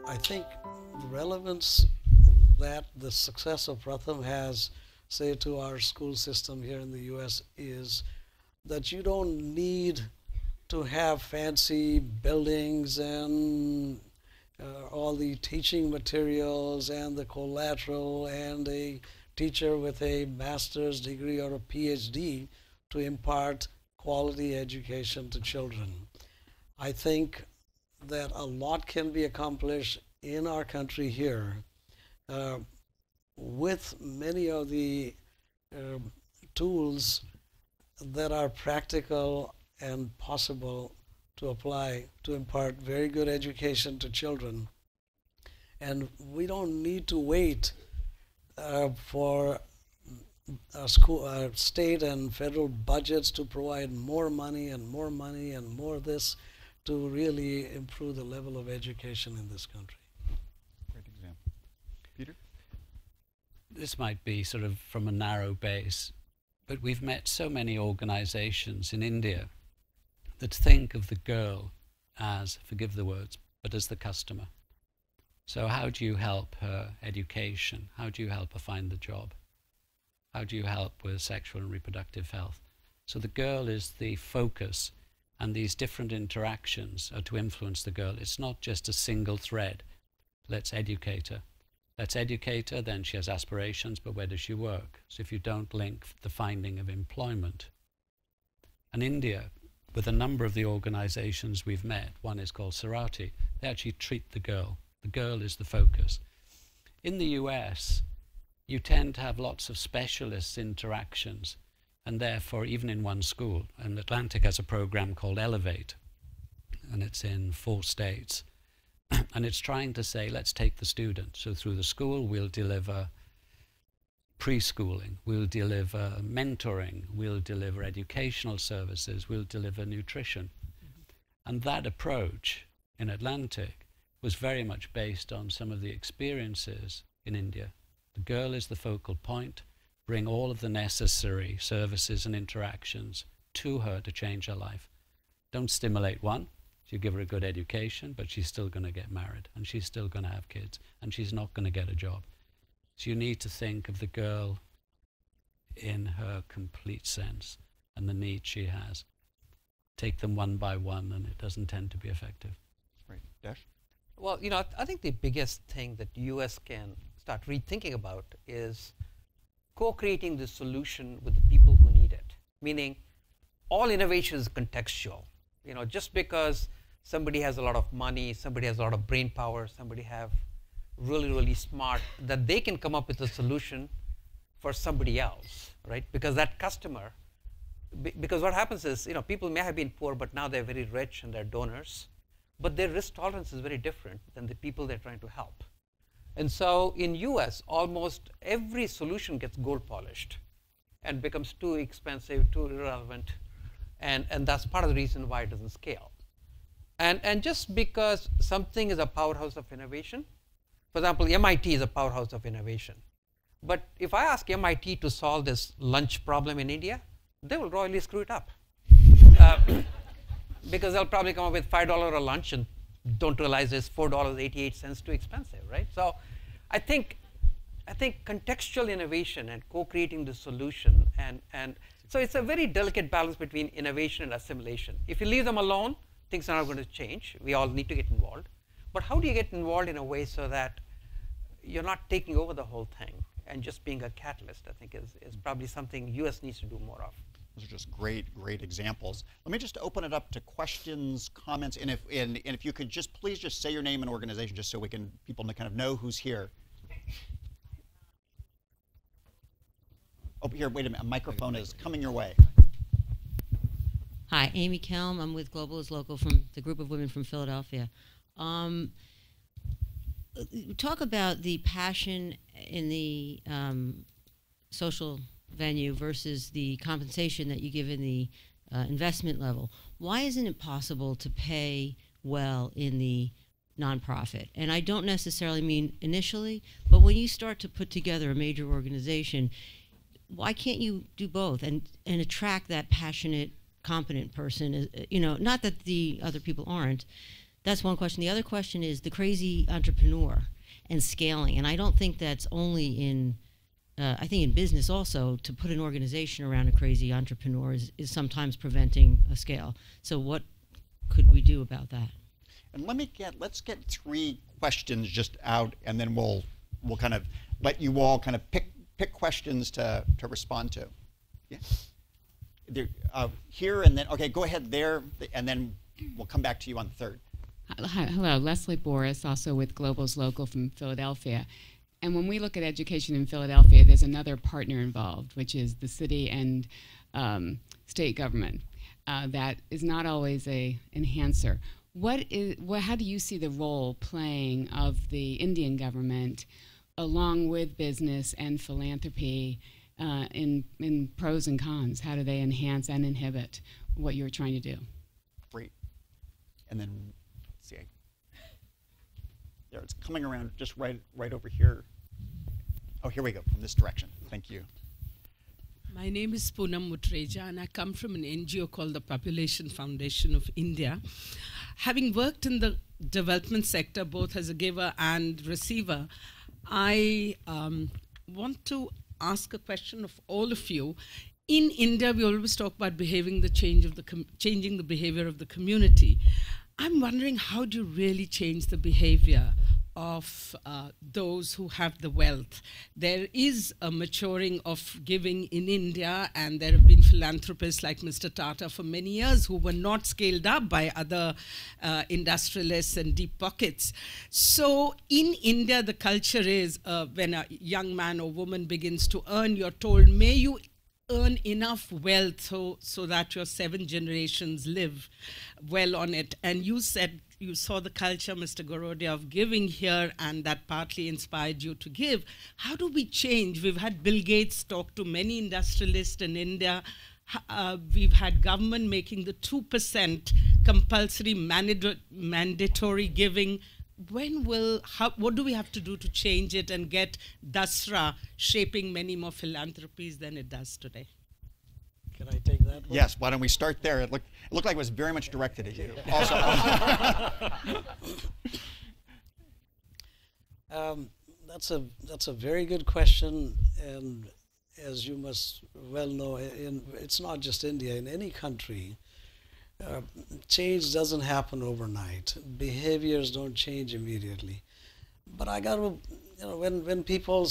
I think the relevance that the success of Pratham has, say, to our school system here in the US is that you don't need to have fancy buildings and all the teaching materials and the collateral and a teacher with a master's degree or a PhD to impart quality education to children. I think that a lot can be accomplished in our country here with many of the tools that are practical and possible to apply to impart very good education to children. And we don't need to wait for state and federal budgets to provide more money and more money and more this to really improve the level of education in this country. Great example. Peter? This might be sort of from a narrow base, but we've met so many organizations in India that think of the girl as, forgive the words, but as the customer. So how do you help her education? How do you help her find the job? How do you help with sexual and reproductive health? So the girl is the focus, and these different interactions are to influence the girl. It's not just a single thread. Let's educate her. Let's educate her, then she has aspirations, but where does she work? So if you don't link the finding of employment. And India, with a number of the organizations we've met, one is called Sarati, they actually treat the girl. The girl is the focus. In the US, you tend to have lots of specialist interactions, and therefore, even in one school, and Atlantic has a program called Elevate, and it's in 4 states. And it's trying to say, let's take the student. So through the school, we'll deliver preschooling, we'll deliver mentoring, we'll deliver educational services, we'll deliver nutrition. And that approach in Atlantic was very much based on some of the experiences in India. The girl is the focal point, bring all of the necessary services and interactions to her to change her life. Don't stimulate one. You give her a good education, but she's still going to get married, and she's still going to have kids, and she's not going to get a job. So you need to think of the girl in her complete sense and the needs she has. Take them one by one, and it doesn't tend to be effective. Right. Desh? Well, you know, I think the biggest thing that US can start rethinking about is co-creating the solution with the people who need it. Meaning, all innovation is contextual. You know, just because somebody has a lot of money, somebody has a lot of brain power, somebody have really, really smart, that they can come up with a solution for somebody else, right? Because that customer, because what happens is, you know, people may have been poor, but now they're very rich and they're donors, but their risk tolerance is very different than the people they're trying to help. And so in US, almost every solution gets gold polished and becomes too expensive, too irrelevant, and that's part of the reason why it doesn't scale. And just because something is a powerhouse of innovation, for example, MIT is a powerhouse of innovation. But if I ask MIT to solve this lunch problem in India, they will royally screw it up. Because they'll probably come up with $5 a lunch and don't realize it's $4.88 too expensive, right? So I think contextual innovation and co-creating the solution and so it's a very delicate balance between innovation and assimilation. If you leave them alone, things are not going to change. We all need to get involved. But how do you get involved in a way so that you're not taking over the whole thing and just being a catalyst, I think is probably something US needs to do more of. Those are just great examples. Let me just open it up to questions, comments, and if you could just please just say your name and organization just so people kind of know who's here. Oh, here, wait a minute, a microphone is coming your way. Hi, Amy Kelm. I'm with Global is Local from the group of women from Philadelphia. Talk about the passion in the social venue versus the compensation that you give in the investment level. Why isn't it possible to pay well in the nonprofit? And I don't necessarily mean initially, but when you start to put together a major organization, why can't you do both and attract that passionate, competent person? You know, not that the other people aren't, That's one question. The other question is the crazy entrepreneur and scaling. And I don't think that's only in, I think in business also, to put an organization around a crazy entrepreneur is sometimes preventing a scale. So what could we do about that? And let's get 3 questions just out, and then we'll kind of let you all kind of pick questions to respond to. Yeah. There, here and then, okay, go ahead there, and then we'll come back to you on the third. Hello, Leslie Boris, also with Global's Local from Philadelphia. And when we look at education in Philadelphia, there's another partner involved, which is the city and state government. That is not always a enhancer. How do you see the role playing of the Indian government along with business and philanthropy in pros and cons? How do they enhance and inhibit what you're trying to do? Great. And then, let's see. There, it's coming around just right over here. Oh, here we go, from this direction. Thank you. My name is Poonam Mutreja, and I come from an NGO called the Population Foundation of India. Having worked in the development sector, both as a giver and receiver, I want to ask a question of all of you. In India, we always talk about changing the behavior of the community. I'm wondering, how do you really change the behavior of those who have the wealth? There is a maturing of giving in India, and there have been philanthropists like Mr. Tata for many years who were not scaled up by other industrialists and deep pockets. So in India, the culture is when a young man or woman begins to earn, you're told, may you earn enough wealth so that your 7 generations live well on it. And you said you saw the culture, Mr. Goradia, of giving here, and that partly inspired you to give. How do we change? We've had Bill Gates talk to many industrialists in India. We've had government making the 2% compulsory mandatory giving. What do we have to do to change it and get Dasra shaping many more philanthropies than it does today? Can I take that one? Yes, why don't we start there? It looked like it was very much directed at you. Also. That's a very good question, and as you must well know, it's not just India. In any country, change doesn't happen overnight. Behaviors don't change immediately. But I got to, when people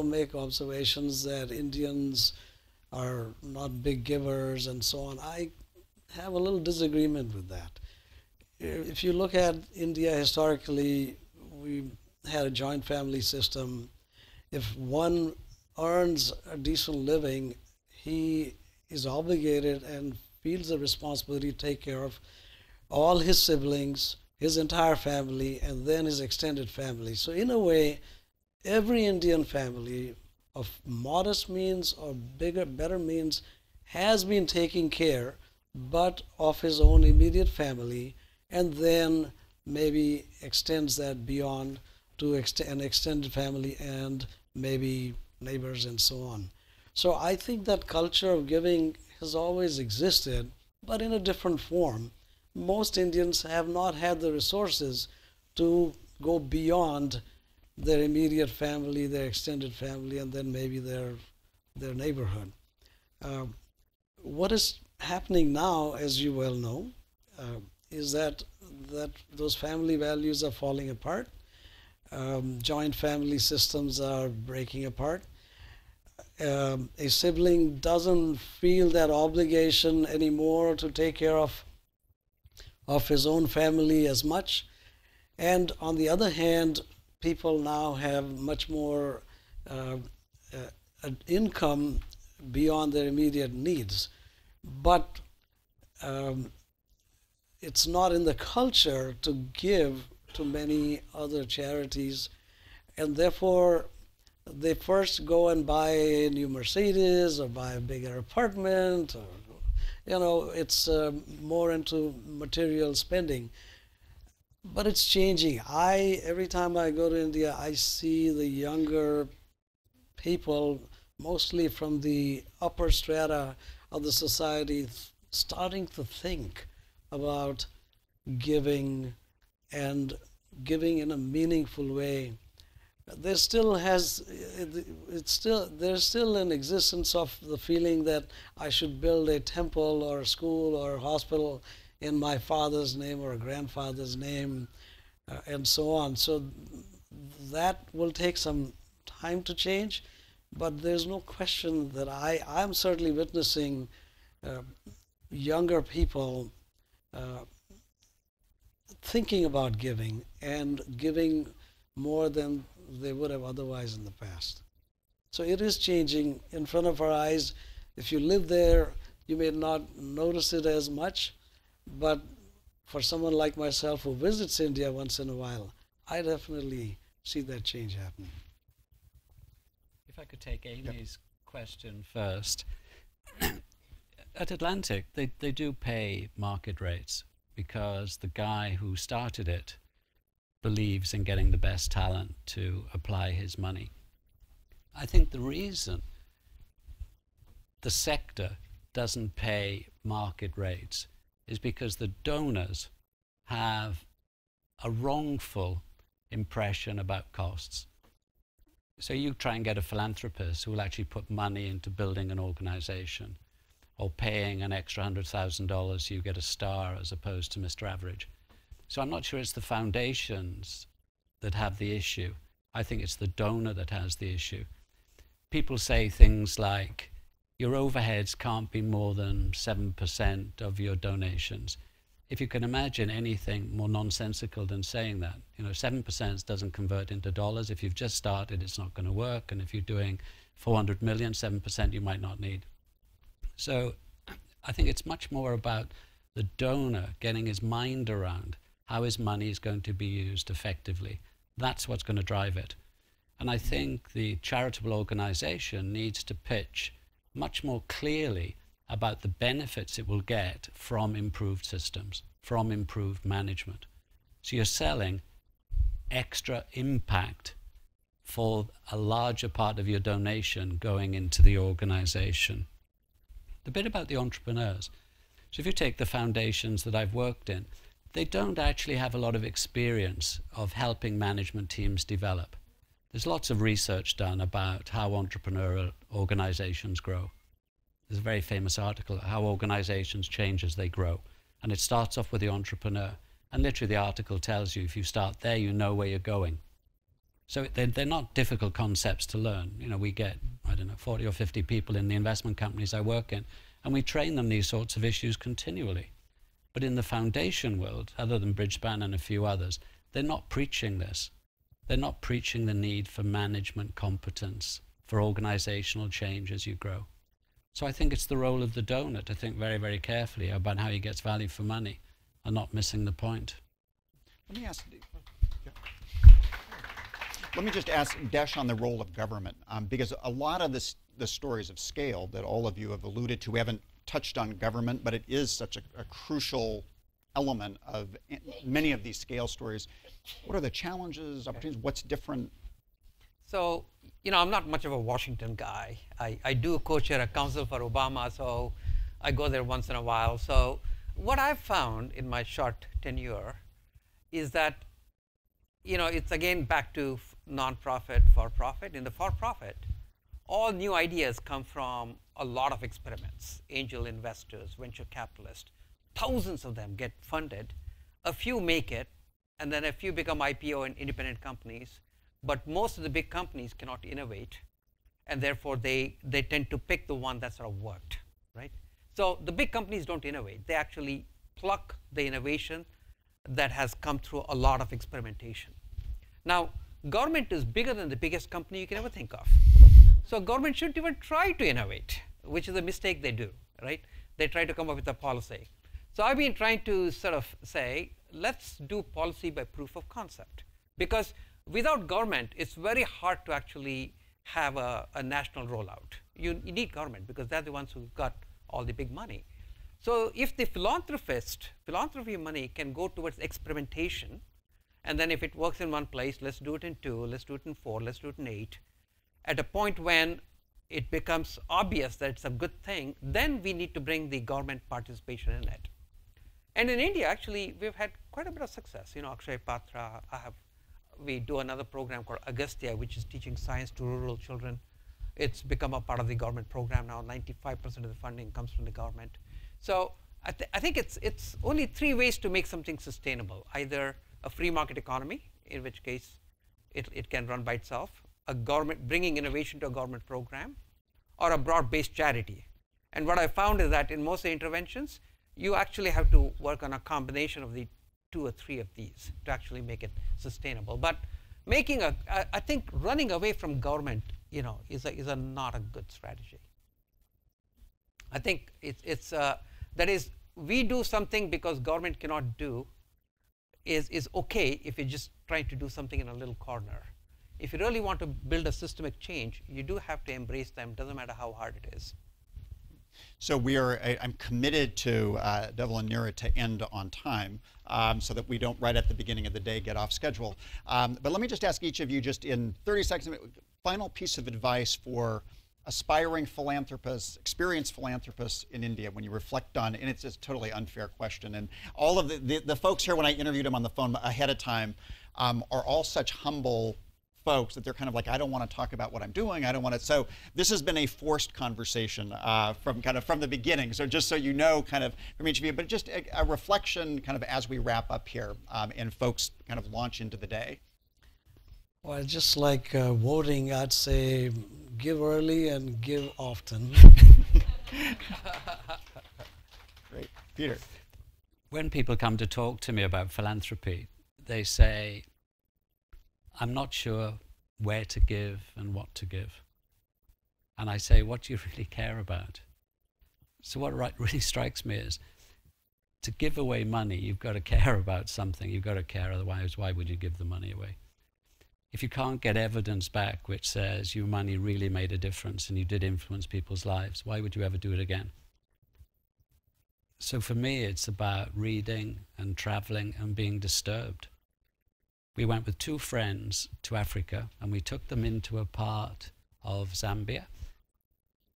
make observations that Indians are not big givers and so on, I have a little disagreement with that. If you look at India historically, we had a joint family system. If one earns a decent living, he is obligated and feels the responsibility to take care of all his siblings, his entire family, and then his extended family. So in a way, every Indian family of modest means or better means has been taking care, but of his own immediate family, and then maybe extends that beyond to an extended family and maybe neighbors and so on. So I think that culture of giving has always existed, but in a different form. Most Indians have not had the resources to go beyond their immediate family, their extended family, and then maybe their neighborhood. What is happening now, as you well know, is that those family values are falling apart. Joint family systems are breaking apart. A sibling doesn't feel that obligation anymore to take care of his own family as much. And on the other hand, people now have much more income beyond their immediate needs. But it's not in the culture to give to many other charities, and therefore they first go and buy a new Mercedes or buy a bigger apartment, or it's more into material spending. But it's changing. Every time I go to India, I see the younger people, mostly from the upper strata of the society, starting to think about giving and giving in a meaningful way, there's still an existence of the feeling that I should build a temple or a school or a hospital in my father's name or a grandfather's name, and so on. So that will take some time to change, but there's no question that I'm certainly witnessing younger people thinking about giving and giving more than they would have otherwise in the past. So it is changing in front of our eyes. If you live there, you may not notice it as much, but for someone like myself who visits India once in a while, I definitely see that change happening. If I could take Amy's question first. At Atlantic, they do pay market rates because the guy who started it believes in getting the best talent to apply his money. I think the reason the sector doesn't pay market rates is because the donors have a wrongful impression about costs. So you try and get a philanthropist who will actually put money into building an organization or paying an extra $100,000 so you get a star as opposed to Mr. Average. So I'm not sure it's the foundations that have the issue. I think it's the donor that has the issue. People say things like, your overheads can't be more than 7% of your donations. If you can imagine anything more nonsensical than saying that, 7% doesn't convert into dollars. If you've just started, it's not going to work. And if you're doing 400 million, 7% you might not need. So I think it's much more about the donor getting his mind around how his money is going to be used effectively. That's what's going to drive it. And I think the charitable organization needs to pitch much more clearly about the benefits it will get from improved systems, from improved management. So you're selling extra impact for a larger part of your donation going into the organization. The bit about the entrepreneurs. So if you take the foundations that I've worked in, they don't actually have a lot of experience of helping management teams develop. There's lots of research done about how entrepreneurial organizations grow. There's a very famous article, How Organizations Change as They Grow. And it starts off with the entrepreneur. And literally the article tells you, if you start there, you know where you're going. So they're not difficult concepts to learn. We get, 40 or 50 people in the investment companies I work in, and we train them these sorts of issues continually. But in the foundation world, other than Bridgespan and a few others, they're not preaching this. They're not preaching the need for management competence, for organizational change as you grow. So I think it's the role of the donor to think very, very carefully about how he gets value for money and not missing the point. Let me just ask Desh on the role of government, because a lot of the stories of scale that all of you have alluded to, we haven't touched on government, but it is such a crucial element of many of these scale stories. What are the challenges, opportunities, what's different? So, I'm not much of a Washington guy. I do co-chair a council for Obama, so I go there once in a while. So what I've found in my short tenure is that, it's again back to nonprofit, for-profit. In the for-profit, all new ideas come from a lot of experiments. Angel investors, venture capitalists, thousands of them get funded. A few make it, and then a few become IPO and independent companies. But most of the big companies cannot innovate, and therefore they tend to pick the one that sort of worked, right? So the big companies don't innovate. They actually pluck the innovation that has come through a lot of experimentation. Now, government is bigger than the biggest company you can ever think of. So government shouldn't even try to innovate, which is a mistake they do, right? They try to come up with a policy. So I've been trying to sort of say, let's do policy by proof of concept. Because without government, it's very hard to actually have a national rollout. You need government because they're the ones who've got all the big money. So if the philanthropy money can go towards experimentation, and then if it works in one place, let's do it in 2, let's do it in 4, let's do it in 8. At a point when it becomes obvious that it's a good thing, then we need to bring the government participation in it. And in India, actually, we've had quite a bit of success. You know, Akshay Patra, we do another program called Agastya, which is teaching science to rural children. It's become a part of the government program now. 95% of the funding comes from the government. So I think it's only three ways to make something sustainable. Either a free market economy, in which case it can run by itself, a government bringing innovation to a government program, or a broad-based charity. And what I found is that in most of the interventions, you actually have to work on a combination of the 2 or 3 of these to actually make it sustainable. But making I think running away from government, you know, is not a good strategy. I think that is, we do something because government cannot do is okay if you're just trying to do something in a little corner. If you really want to build a systemic change, you do have to embrace them, doesn't matter how hard it is. So I'm committed to Devil and Neera to end on time so that we don't, right at the beginning of the day, get off schedule. But let me just ask each of you, just in 30 seconds, final piece of advice for aspiring philanthropists, experienced philanthropists in India when you reflect on, and it's a totally unfair question, and all of the folks here, when I interviewed them on the phone ahead of time, are all such humble folks that they're kind of like, I don't want to talk about what I'm doing. I don't want to. So this has been a forced conversation from the beginning. So just so you know, kind of from each of you, but just a reflection kind of as we wrap up here and folks kind of launch into the day. Well, just like voting, I'd say give early and give often. Great. Peter. When people come to talk to me about philanthropy, they say, I'm not sure where to give and what to give. And I say, what do you really care about? So what really strikes me is, to give away money, you've got to care about something. You've got to care, otherwise why would you give the money away? If you can't get evidence back which says your money really made a difference and you did influence people's lives, why would you ever do it again? So for me, it's about reading and traveling and being disturbed. We went with 2 friends to Africa and we took them into a part of Zambia.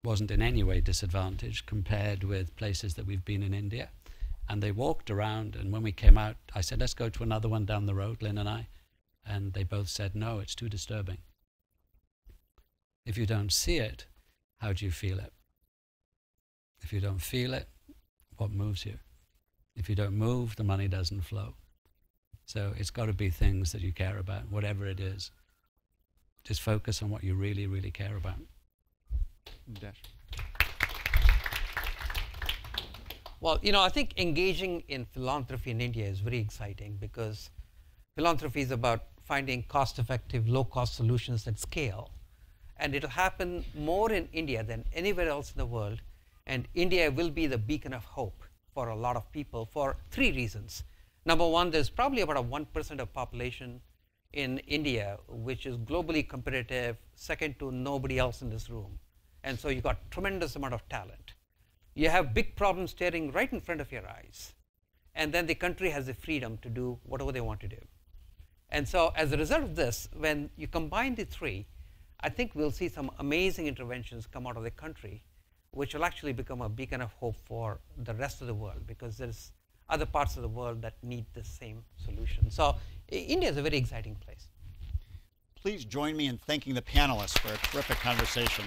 Wasn't in any way disadvantaged compared with places that we've been in India. And they walked around, and when we came out, I said, let's go to another one down the road, Lynn and I. And they both said, no, it's too disturbing. If you don't see it, how do you feel it? If you don't feel it, what moves you? If you don't move, the money doesn't flow. So it's got to be things that you care about, whatever it is. Just focus on what you really, really care about. Desh. Well, you know, I think engaging in philanthropy in India is very exciting because philanthropy is about finding cost-effective, low-cost solutions at scale. And it'll happen more in India than anywhere else in the world. And India will be the beacon of hope for a lot of people for 3 reasons. Number one, there's probably about a 1% of population in India which is globally competitive, second to nobody else in this room. And so you've got tremendous amount of talent. You have big problems staring right in front of your eyes. And then the country has the freedom to do whatever they want to do. And so as a result of this, when you combine the 3, I think we'll see some amazing interventions come out of the country, which will actually become a beacon of hope for the rest of the world, because there's other parts of the world that need the same solution. So India is a very exciting place. Please join me in thanking the panelists for a terrific conversation.